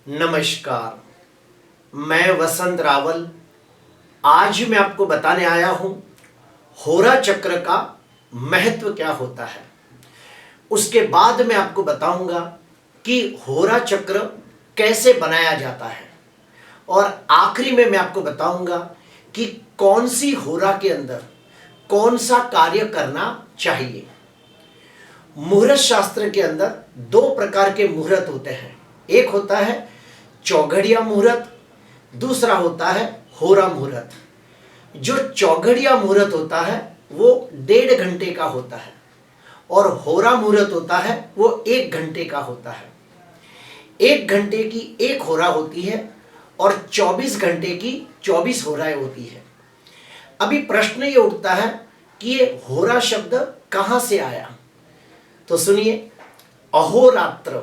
नमस्कार, मैं वसंत रावल। आज मैं आपको बताने आया हूं होरा चक्र का महत्व क्या होता है। उसके बाद मैं आपको बताऊंगा कि होरा चक्र कैसे बनाया जाता है और आखिरी में मैं आपको बताऊंगा कि कौन सी होरा के अंदर कौन सा कार्य करना चाहिए। मुहूर्त शास्त्र के अंदर दो प्रकार के मुहूर्त होते हैं। एक होता है चौघड़िया मुहूर्त, दूसरा होता है होरा मुहूर्त। जो चौघड़िया मुहूर्त होता है वो 1.5 घंटे का होता है और होरा मुहूर्त होता है वो 1 घंटे का होता है। 1 घंटे की एक होरा होती है और 24 घंटे की 24 होराएं होती है। अभी प्रश्न ये उठता है कि ये होरा शब्द कहां से आया। तो सुनिए, अहोरात्र,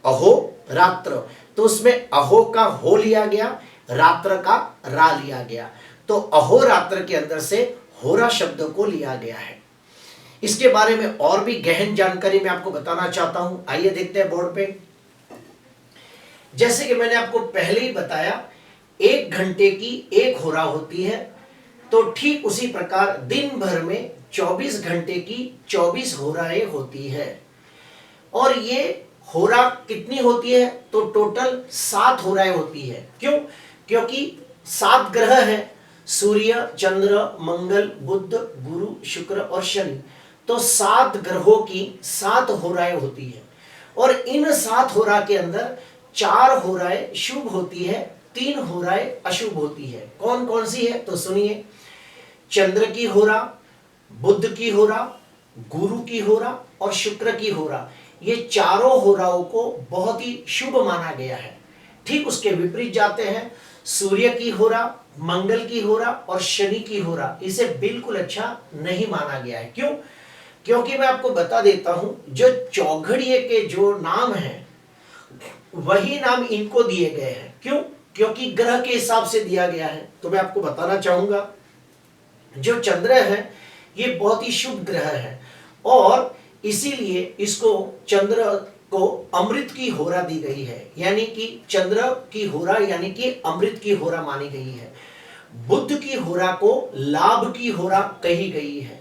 अहोरात्र, तो उसमें अहो का हो लिया गया, रात्र का रा लिया गया, तो अहोरात्र के अंदर से होरा शब्द को लिया गया है। इसके बारे में और भी गहन जानकारी मैं आपको बताना चाहता हूं। आइए देखते हैं बोर्ड पे। जैसे कि मैंने आपको पहले ही बताया, 1 घंटे की एक होरा होती है, तो ठीक उसी प्रकार दिन भर में 24 घंटे की 24 होराएं होती है। और ये होरा कितनी होती है? तो टोटल 7 होराएं होती है। क्यों? क्योंकि 7 ग्रह हैं, सूर्य, चंद्र, मंगल, बुध, गुरु, शुक्र और शनि। तो 7 ग्रहों की 7 होराएं होती है और इन 7 होरा के अंदर 4 होराएं शुभ होती है, 3 होराएं अशुभ होती है। कौन कौन सी है? तो सुनिए, चंद्र की होरा, बुध की होरा, गुरु की होरा और शुक्र की होरा, ये चारों होराओं को बहुत ही शुभ माना गया है। ठीक उसके विपरीत जाते हैं, सूर्य की होरा, मंगल की होरा और शनि की होरा, इसे बिल्कुल अच्छा नहीं माना गया है। क्यों? क्योंकि मैं आपको बता देता हूं, जो चौघड़िए के जो नाम हैं वही नाम इनको दिए गए हैं। क्यों? क्योंकि ग्रह के हिसाब से दिया गया है। तो मैं आपको बताना चाहूंगा, जो चंद्र है ये बहुत ही शुभ ग्रह है और इसीलिए इसको चंद्र को अमृत की होरा दी गई है, यानी कि चंद्र की होरा यानी कि अमृत की होरा मानी गई है। बुध की होरा को लाभ की होरा कही गई है,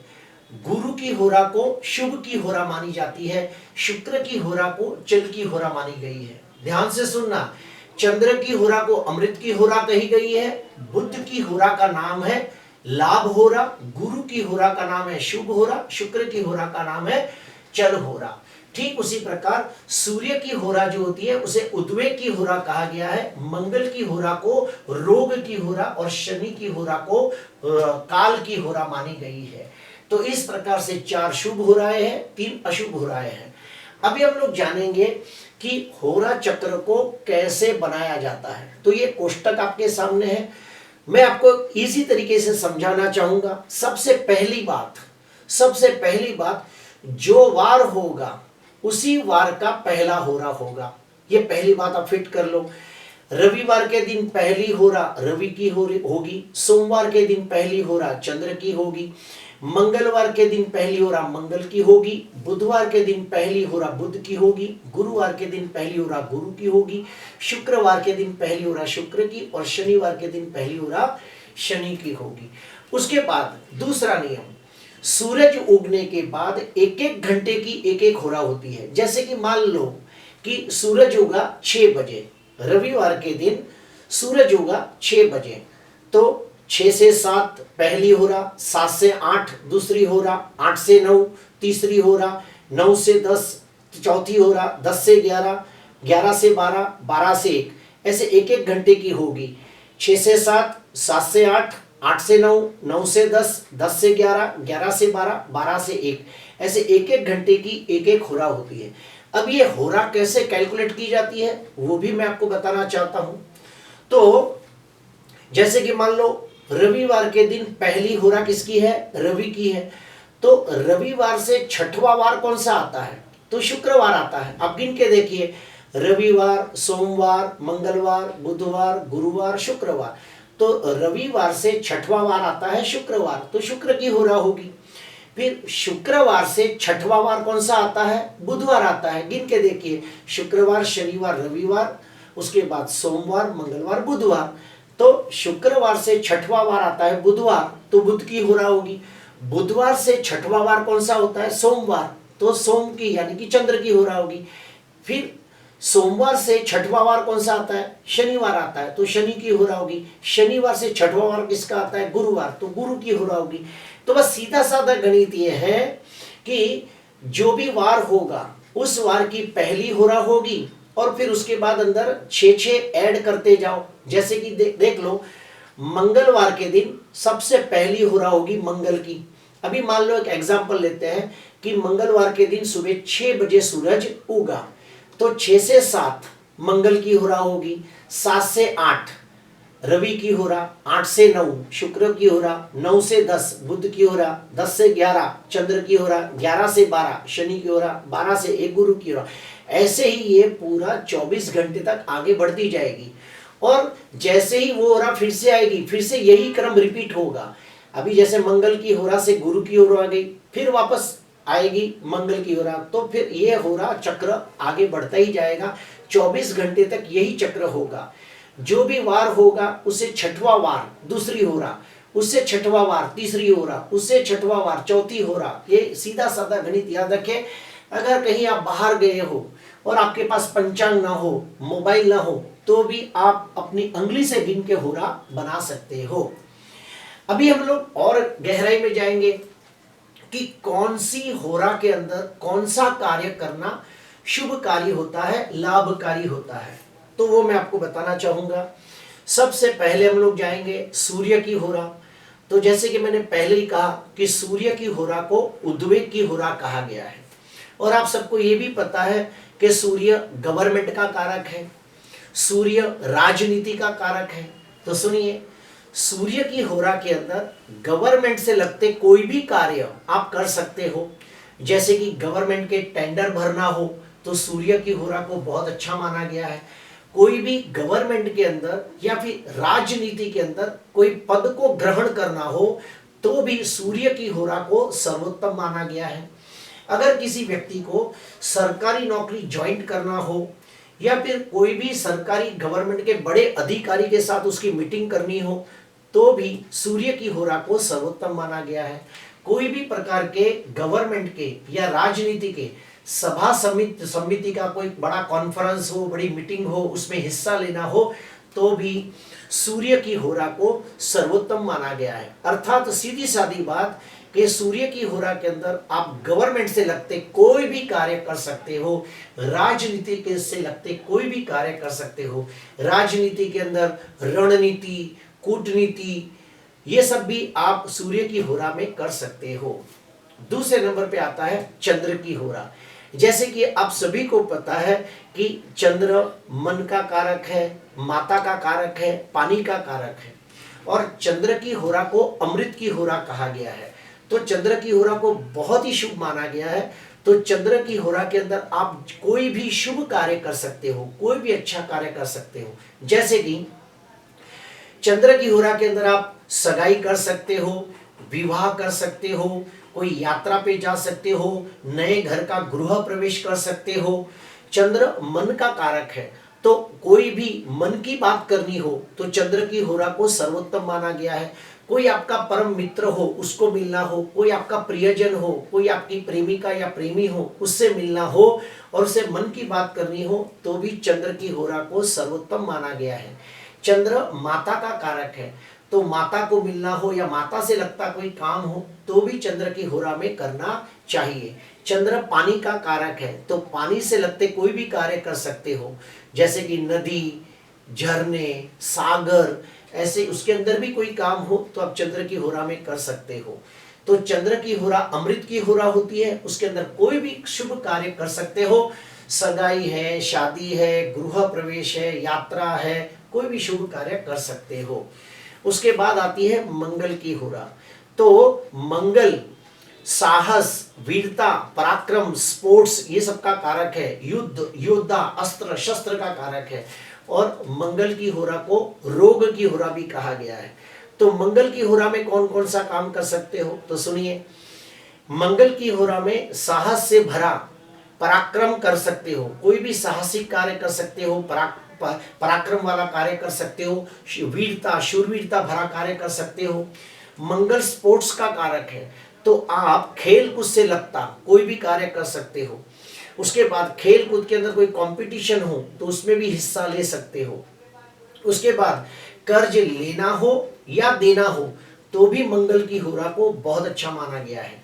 गुरु की होरा को शुभ की होरा मानी जाती है, शुक्र की होरा को चल की होरा मानी गई है। ध्यान से सुनना, चंद्र की होरा को अमृत की होरा कही गई है, बुध की होरा का नाम है लाभ होरा, गुरु की होरा का नाम है शुभ होरा, शुक्र की होरा का नाम है चल होरा। ठीक उसी प्रकार सूर्य की होरा जो होती है उसे उद्वेग की होरा कहा गया है, मंगल की होरा को रोग की होरा और शनि की होरा को काल की होरा मानी गई है। तो इस प्रकार से 4 शुभ होराएं हैं, 3 अशुभ होराएं हैं। अभी हम लोग जानेंगे कि होरा चक्र को कैसे बनाया जाता है। तो ये कोष्टक आपके सामने है, मैं आपको इसी तरीके से समझाना चाहूंगा। सबसे पहली बात, जो वार होगा उसी वार का पहला होरा होगा। ये पहली बात आप फिट कर लो। रविवार के दिन पहली होरा रवि की होगी, सोमवार के दिन पहली होरा चंद्र की होगी, मंगलवार के दिन पहली होरा मंगल की होगी, बुधवार के दिन पहली होरा बुध की होगी, गुरुवार के दिन पहली होरा गुरु की होगी, शुक्रवार के दिन पहली होरा शुक्र की और शनिवार के दिन पहली होरा शनि की होगी। उसके बाद दूसरा नियम, सूरज उगने के बाद 1-1 घंटे की एक होरा होती है। जैसे कि मान लो कि सूरज उगा 6 बजे, रविवार के दिन सूरज उगा 6 बजे, तो 6 से 7 पहली होरा, 7 से 8 दूसरी होरा, 8 से 9 तीसरी होरा, 9 से 10 चौथी होरा, 10 से 11, 11 से 12, 12 से 1, ऐसे 1-1 घंटे की होगी। 6 से 7, 7 से 8, 8 से 9, 9 से 10, 10 से 11, 11 से 12, 12 से 1, ऐसे 1-1 घंटे की एक होरा होती है। अब ये होरा कैसे कैलकुलेट की जाती है वो भी मैं आपको बताना चाहता हूं। तो जैसे कि मान लो रविवार के दिन पहली होरा किसकी है? रवि की है। तो रविवार से 6वां वार कौन सा आता है? तो शुक्रवार आता है। अब गिन के देखिए, रविवार, सोमवार, मंगलवार, बुधवार, गुरुवार, शुक्रवार, तो रविवार से 6वां वार आता है शुक्रवार, तो शुक्र की होरा होगी। फिर शुक्रवार से 6वां वार कौन सा आता है? बुधवार आता है। गिन के देखिए, शुक्रवार, शनिवार, रविवार, उसके बाद सोमवार, मंगलवार, बुधवार। तो शुक्रवार से छठवां वार आता है बुधवार, तो बुध की होरा होगी। बुधवार से छठवां वार कौन सा होता है? सोमवार, तो सोम की यानी कि चंद्र की होरा होगी। फिर सोमवार से छठवां वार कौन सा आता है? शनिवार आता है, तो शनि की होरा होगी। शनिवार से छठवां वार किसका आता है? गुरुवार, तो गुरु की होरा होगी। तो बस सीधा साधा गणित ये है कि जो भी वार होगा उस वार की पहली होरा होगी और फिर उसके बाद अंदर 6 ऐड करते जाओ। जैसे कि देख लो, मंगलवार के दिन सबसे पहली होरा होगी मंगल की। अभी मान लो एक एग्जांपल लेते हैं कि मंगलवार के दिन सुबह 6 बजे सूरज उगा, तो 6 से 7 मंगल की होरा होगी, 7 से 8 रवि की होरा, 8 से 9 शुक्र की होरा, 9 से 10 बुध की होरा, 10 से 11 चंद्र की होरा, 11 से 12 शनि की होरा, 12 से 1 गुरु की होरा। ऐसे ही ये पूरा 24 घंटे तक आगे बढ़ती जाएगी और जैसे ही वो होरा फिर से आएगी, फिर से यही क्रम रिपीट होगा। अभी जैसे मंगल की होरा से गुरु की होरा आ गई, फिर वापस आएगी मंगल की होरा, तो फिर ये होरा चक्र आगे बढ़ता ही जाएगा। 24 घंटे तक यही चक्र होगा। जो भी वार होगा उससे छठवां वार दूसरी होरा, उससे छठवां वार तीसरी होरा, उससे छठवां वार चौथी होरा। ये सीधा साधा गणित याद रखें। अगर कहीं आप बाहर गए हो और आपके पास पंचांग ना हो, मोबाइल ना हो, तो भी आप अपनी अंगुली से गिन के होरा बना सकते हो। अभी हम लोग और गहराई में जाएंगे कि कौन सी होरा के अंदर कौन सा कार्य करना शुभकारी होता है, लाभकारी होता है, तो वो मैं आपको बताना चाहूंगा। सबसे पहले हम लोग जाएंगे सूर्य की होरा। तो जैसे कि मैंने पहले ही कहा कि सूर्य की होरा को उद्वेग की होरा कहा गया है और आप सबको ये भी पता है कि सूर्य गवर्नमेंट का कारक है, सूर्य राजनीति का कारक है। तो सुनिए, सूर्य की होरा के अंदर गवर्नमेंट से लगते कोई भी कार्य आप कर सकते हो। जैसे कि गवर्नमेंट के टेंडर भरना हो तो सूर्य की होरा को बहुत अच्छा माना गया है। कोई भी गवर्नमेंट के अंदर या फिर राजनीति के अंदर कोई पद को ग्रहण करना हो तो भी सूर्य की होरा को सर्वोत्तम माना गया है। अगर किसी व्यक्ति को सरकारी नौकरी ज्वाइन करना हो या फिर कोई भी सरकारी गवर्नमेंट के बड़े अधिकारी के साथ उसकी मीटिंग करनी हो तो भी सूर्य की होरा को सर्वोत्तम माना गया है। कोई भी प्रकार के गवर्नमेंट के या राजनीति के सभा समिति का कोई बड़ा कॉन्फ्रेंस हो, बड़ी मीटिंग हो, उसमें हिस्सा लेना हो तो भी सूर्य की होरा को सर्वोत्तम माना गया है। अर्थात सीधी सादी बात कि सूर्य की होरा के अंदर आप गवर्नमेंट से लगते कोई भी कार्य कर सकते हो, राजनीति के से लगते कोई भी कार्य कर सकते हो। राजनीति के अंदर रणनीति, कूटनीति, ये सब भी आप सूर्य की होरा में कर सकते हो। दूसरे नंबर पे आता है चंद्र की होरा। जैसे कि आप सभी को पता है कि चंद्र मन का कारक है, माता का कारक है, पानी का कारक है और चंद्र की होरा को अमृत की होरा कहा गया है। तो चंद्र की होरा को बहुत ही शुभ माना गया है। तो चंद्र की होरा के अंदर आप कोई भी शुभ कार्य कर सकते हो, कोई भी अच्छा कार्य कर सकते हो। जैसे कि चंद्र की होरा के अंदर आप सगाई कर सकते हो, विवाह कर सकते हो, कोई यात्रा पे जा सकते हो, नए घर का गृह प्रवेश कर सकते हो। चंद्र मन का कारक है, तो कोई भी मन की बात करनी हो तो चंद्र की होरा को सर्वोत्तम माना गया है। कोई आपका परम मित्र हो, उसको मिलना हो, कोई आपका प्रियजन हो, कोई आपकी प्रेमिका या प्रेमी हो, उससे मिलना हो और उससे मन की बात करनी हो तो भी चंद्र की होरा को सर्वोत्तम माना गया है। चंद्र माता का कारक है, तो माता को मिलना हो या माता से लगता कोई काम हो तो भी चंद्र की होरा में करना चाहिए। चंद्र पानी का कारक है, तो पानी से लगते कोई भी कार्य कर सकते हो। जैसे कि नदी, झरने, सागर, ऐसे उसके अंदर भी कोई काम हो तो आप चंद्र की होरा में कर सकते हो। तो चंद्र की होरा अमृत की होरा होती है, उसके अंदर कोई भी शुभ कार्य कर सकते हो। सगाई है, शादी है, गृह प्रवेश है, यात्रा है, कोई भी शुभ कार्य कर सकते हो। उसके बाद आती है मंगल की होरा। तो मंगल साहस, वीरता, पराक्रम, स्पोर्ट्स, ये सब का कारक है। युद्ध, योद्धा, अस्त्र शस्त्र का कारक है। और मंगल की होरा को रोग की होरा भी कहा गया है। तो मंगल की होरा में कौन कौन सा काम कर सकते हो तो सुनिए। मंगल की होरा में साहस से भरा पराक्रम कर सकते हो, कोई भी साहसिक कार्य कर सकते हो, पराक्रम वाला कार्य कर सकते हो, वीरता शूरवीरता भरा कार्य कर सकते हो। मंगल स्पोर्ट्स का कारक है, तो आप खेल कूद से लगता कोई भी कार्य कर सकते हो। उसके बाद खेल कूद के अंदर कोई कंपटीशन हो तो उसमें भी हिस्सा ले सकते हो। उसके बाद कर्ज लेना हो या देना हो तो भी मंगल की होरा को बहुत अच्छा माना गया है।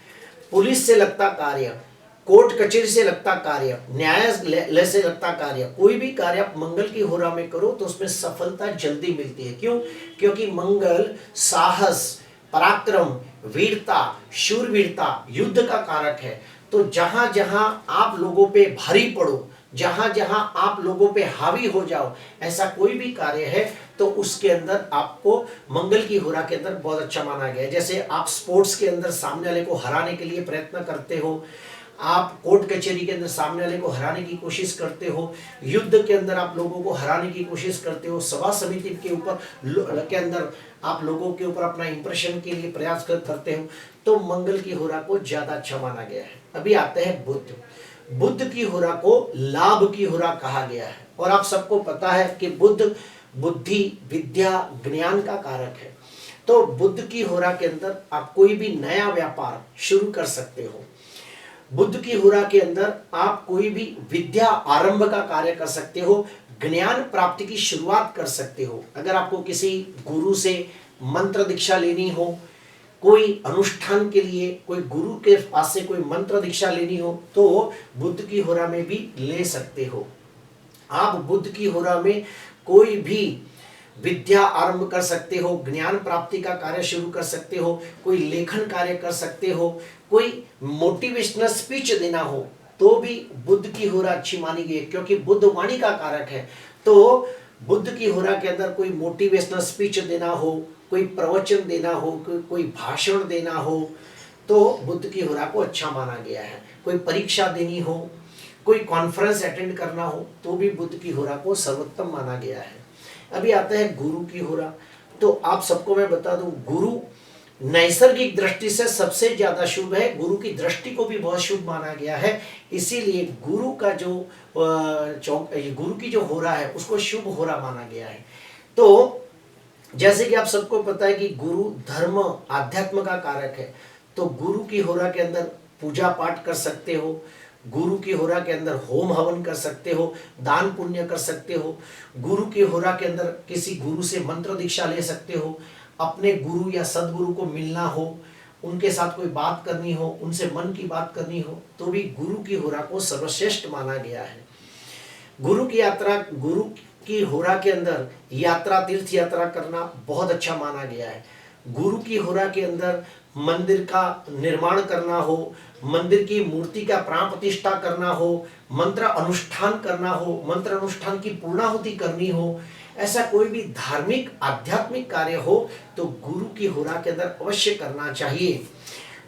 पुलिस से लगता कार्य, कोर्ट कचहरी से लगता कार्य, न्यायालय से लगता कार्य, कोई भी कार्य आप मंगल की होरा में करो तो उसमें सफलता जल्दी मिलती है। क्यों? क्योंकि मंगल साहस, पराक्रम, वीरता, शूरवीरता, युद्ध का कारक है। तो जहां जहां आप लोगों पे भारी पड़ो, जहां जहां आप लोगों पे हावी हो जाओ, ऐसा कोई भी कार्य है तो उसके अंदर आपको मंगल की होरा के अंदर बहुत अच्छा माना गया है। जैसे आप स्पोर्ट्स के अंदर सामने वाले को हराने के लिए प्रयत्न करते हो, आप कोर्ट कचहरी के अंदर सामने वाले को हराने की कोशिश करते हो, युद्ध के अंदर आप लोगों को हराने की कोशिश करते हो, सभा समिति के ऊपर के अंदर आप लोगों के ऊपर अपना इंप्रेशन के लिए प्रयास करते हो, तो मंगल की होरा को ज्यादा अच्छा माना गया है। अभी आते हैं बुध। बुध की होरा को लाभ की होरा कहा गया है, और आप सबको पता है कि बुध बुद्धि, विद्या, ज्ञान का कारक है। तो बुध की होरा के अंदर आप कोई भी नया व्यापार शुरू कर सकते हो। बुध की होरा के अंदर आप कोई भी विद्या आरंभ का कार्य कर सकते हो, ज्ञान प्राप्ति की शुरुआत कर सकते हो। अगर आपको किसी गुरु से मंत्र दीक्षा लेनी हो, कोई अनुष्ठान के लिए कोई गुरु के पास से कोई मंत्र दीक्षा लेनी हो तो बुध की होरा में भी ले सकते हो। आप बुध की होरा में कोई भी विद्या आरंभ कर सकते हो, ज्ञान प्राप्ति का कार्य शुरू कर सकते हो, कोई लेखन कार्य कर सकते हो, कोई मोटिवेशनल स्पीच देना हो तो भी बुध की होरा अच्छी मानी गई है, क्योंकि बुध वाणी का कारक है। तो बुध की होरा के अंदर कोई मोटिवेशनल स्पीच देना हो, कोई प्रवचन देना हो, कोई भाषण देना हो तो बुध की होरा को अच्छा माना गया है। कोई परीक्षा देनी हो, कोई कॉन्फ्रेंस अटेंड करना हो तो भी बुध की होरा को सर्वोत्तम माना गया है। अभी आता है गुरु की होरा। तो आप सबको मैं बता दूं, गुरु नैसर्गिक दृष्टि से सबसे ज्यादा शुभ है, गुरु की दृष्टि को भी बहुत शुभ माना गया है। इसीलिए गुरु का जो गुरु की जो होरा है उसको शुभ होरा माना गया है। तो जैसे कि आप सबको पता है कि गुरु धर्म आध्यात्म का कारक है, तो गुरु की होरा के अंदर पूजा पाठ कर सकते हो, गुरु की होरा के अंदर होम हवन कर सकते हो, दान पुण्य कर सकते हो, गुरु की होरा के अंदर किसी गुरु से मंत्र दीक्षा ले सकते हो, अपने गुरु या सदगुरु को मिलना हो, उनके साथ कोई बात करनी हो, उनसे मन की बात करनी हो तो भी गुरु की होरा को सर्वश्रेष्ठ माना गया है। गुरु की होरा के अंदर यात्रा, तीर्थ यात्रा करना बहुत अच्छा माना गया है। गुरु की होरा के अंदर मंदिर का निर्माण करना हो, मंदिर की मूर्ति का प्राण प्रतिष्ठा करना हो, मंत्र अनुष्ठान करना हो, मंत्र अनुष्ठान की पूर्णाहुति करनी हो, ऐसा कोई भी धार्मिक आध्यात्मिक कार्य हो तो गुरु की होरा के अंदर अवश्य करना चाहिए।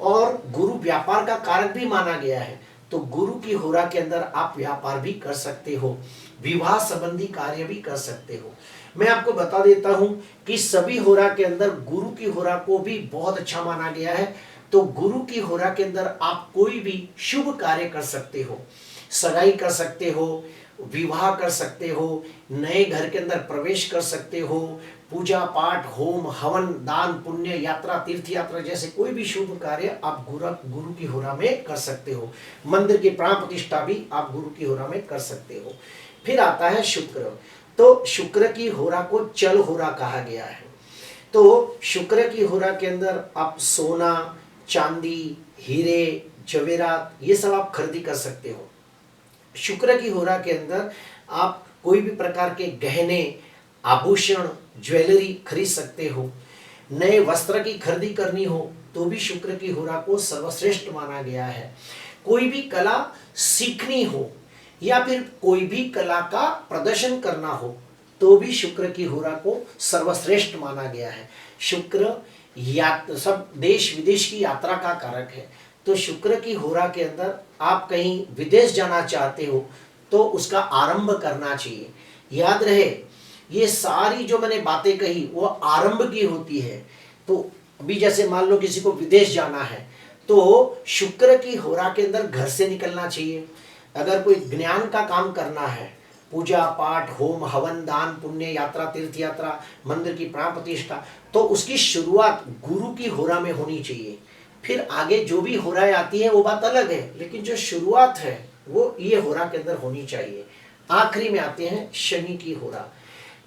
और गुरु व्यापार का कारक भी माना गया है, तो गुरु की होरा के अंदर आप व्यापार भी कर सकते हो, विवाह संबंधी कार्य भी कर सकते हो। मैं आपको बता देता हूं कि सभी होरा के अंदर गुरु की होरा को भी बहुत अच्छा माना गया है। तो गुरु की होरा के अंदर आप कोई भी शुभ कार्य कर सकते हो, सगाई कर सकते हो, विवाह कर सकते हो, नए घर के अंदर प्रवेश कर सकते हो, पूजा पाठ, होम हवन, दान पुण्य, यात्रा, तीर्थ यात्रा जैसे कोई भी शुभ कार्य आप गुरु की होरा में कर सकते हो। मंदिर की प्राण प्रतिष्ठा भी आप गुरु की होरा में कर सकते हो। फिर आता है शुक्र। तो शुक्र की होरा को चल होरा कहा गया है। तो शुक्र की होरा के अंदर आप सोना, चांदी, हीरे, जवेरात ये सब आप खरीदी कर सकते हो। शुक्र की होरा के अंदर आप कोई भी प्रकार के गहने, आभूषण, ज्वेलरी खरीद सकते हो। नए वस्त्र की खरीदी करनी हो तो भी शुक्र की होरा को सर्वश्रेष्ठ माना गया है। कोई भी कला सीखनी हो या फिर कोई भी कला का प्रदर्शन करना हो तो भी शुक्र की होरा को सर्वश्रेष्ठ माना गया है। शुक्र सब देश विदेश की यात्रा का कारक है। तो शुक्र की होरा के अंदर आप कहीं विदेश जाना चाहते हो तो उसका आरंभ करना चाहिए। याद रहे, ये सारी जो मैंने बातें कही वो आरंभ की होती है। तो अभी जैसे मान लो किसी को विदेश जाना है तो शुक्र की होरा के अंदर घर से निकलना चाहिए। अगर कोई ज्ञान का काम करना है, पूजा पाठ होम हवन दान पुण्य यात्रा तीर्थ यात्रा मंदिर की प्राण प्रतिष्ठा, तो उसकी शुरुआत गुरु की होरा में होनी चाहिए। फिर आगे जो भी होराएं आती है वो बात अलग है, लेकिन जो शुरुआत है वो ये होरा के अंदर होनी चाहिए। आखिरी में आते हैं शनि की होरा।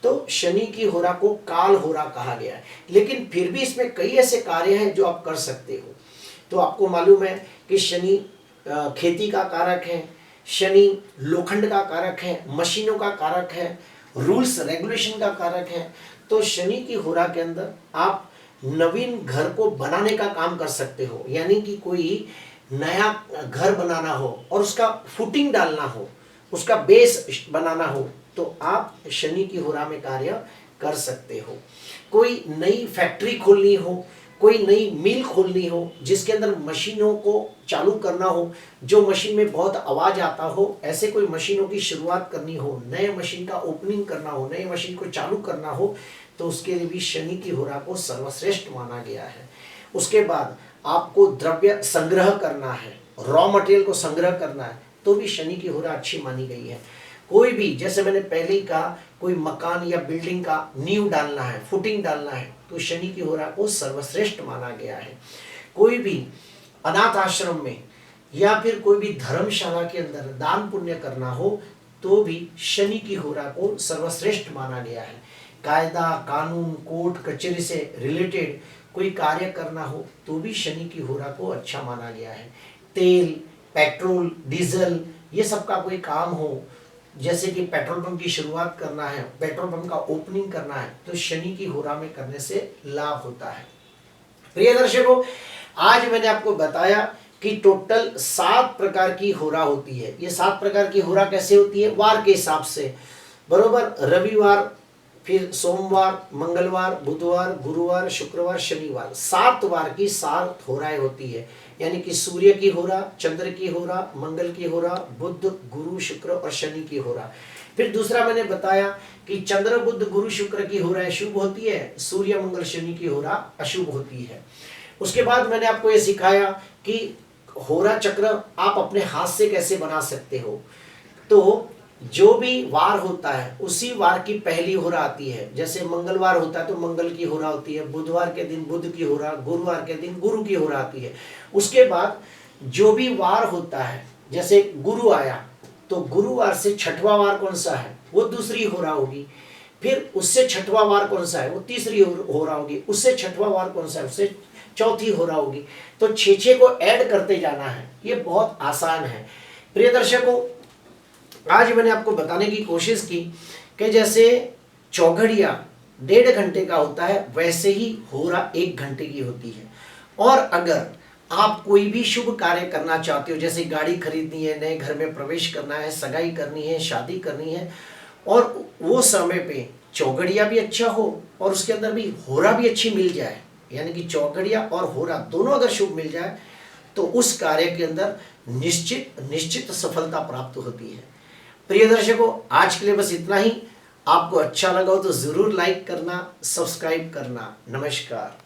तो शनि की होरा को काल होरा कहा गया है, लेकिन फिर भी इसमें कई ऐसे कार्य हैं जो आप कर सकते हो। तो आपको मालूम है कि शनि खेती का कारक है, शनि लोखंड का कारक है, मशीनों का कारक है, रूल्स रेगुलेशन का कारक है। तो शनि की होरा के अंदर आप नवीन घर को बनाने का काम कर सकते हो, यानी कि कोई नया घर बनाना हो और उसका फुटिंग डालना हो, उसका बेस बनाना हो, तो आप शनि की होरा में कार्य कर सकते हो। कोई नई फैक्ट्री खोलनी हो, कोई नई मिल खोलनी हो जिसके अंदर मशीनों को चालू करना हो, जो मशीन में बहुत आवाज आता हो, ऐसे कोई मशीनों की शुरुआत करनी हो, नए मशीन का ओपनिंग करना हो, नए मशीन को चालू करना हो, तो उसके लिए भी शनि की होरा को सर्वश्रेष्ठ माना गया है। उसके बाद आपको द्रव्य संग्रह करना है, रॉ मटेरियल को संग्रह करना है, तो भी शनि की होरा अच्छी मानी गई है। कोई भी, जैसे मैंने पहले ही कहा, कोई मकान या बिल्डिंग का नींव डालना है, फुटिंग डालना है, तो शनि की होरा को सर्वश्रेष्ठ माना गया है। कोई भी अनाथ आश्रम में या फिर कोई भी धर्मशाला के अंदर दान पुण्य करना हो, तो भी शनि की होरा को सर्वश्रेष्ठ माना गया है। कायदा कानून कोर्ट कचहरी से रिलेटेड कोई कार्य करना हो, तो भी शनि की होरा को अच्छा माना गया है। तेल पेट्रोल डीजल ये सब का कोई काम हो, जैसे कि पेट्रोल पंप की शुरुआत करना है, पेट्रोल पंप का ओपनिंग करना है, तो शनि की होरा में करने से लाभ होता है। प्रिय दर्शकों, आज मैंने आपको बताया कि टोटल 7 प्रकार की होरा होती है। ये 7 प्रकार की होरा कैसे होती है? वार के हिसाब से, बरोबर। रविवार, फिर सोमवार, मंगलवार, बुधवार, गुरुवार, शुक्रवार, शनिवार, 7 वार की 7 होराएं होती है। यानी कि सूर्य की होरा, चंद्र की होरा, मंगल की होरा, बुध गुरु शुक्र और शनि की होरा। फिर दूसरा मैंने बताया कि चंद्र बुध गुरु शुक्र की होरा शुभ होती है, सूर्य मंगल शनि की होरा अशुभ होती है। उसके बाद मैंने आपको ये सिखाया कि होरा चक्र आप अपने हाथ से कैसे बना सकते हो। तो जो भी वार होता है उसी वार की पहली होरा आती है। जैसे मंगलवार होता है तो मंगल की होरा होती है, बुधवार के दिन बुध की होरा, गुरुवार के दिन गुरु की होरा आती है। उसके बाद जो भी वार होता है, जैसे गुरु आया तो गुरुवार से 6वां वार कौन सा है, वो दूसरी होरा होगी। फिर उससे 6वां वार कौन सा है, वो तीसरी होरा होगी। उससे 6वां वार कौन सा है, उससे चौथी होरा होगी। तो 6 को ऐड करते जाना है, ये बहुत आसान है। प्रिय दर्शकों, आज मैंने आपको बताने की कोशिश की कि जैसे चौघड़िया 1.5 घंटे का होता है, वैसे ही होरा 1 घंटे की होती है। और अगर आप कोई भी शुभ कार्य करना चाहते हो, जैसे गाड़ी खरीदनी है, नए घर में प्रवेश करना है, सगाई करनी है, शादी करनी है, और वो समय पे चौघड़िया भी अच्छा हो और उसके अंदर भी होरा भी अच्छी मिल जाए, यानी कि चौघड़िया और होरा दोनों अगर शुभ मिल जाए, तो उस कार्य के अंदर निश्चित सफलता प्राप्त होती है। प्रिय दर्शकों, आज के लिए बस इतना ही। आपको अच्छा लगा हो तो जरूर लाइक करना, सब्सक्राइब करना। नमस्कार।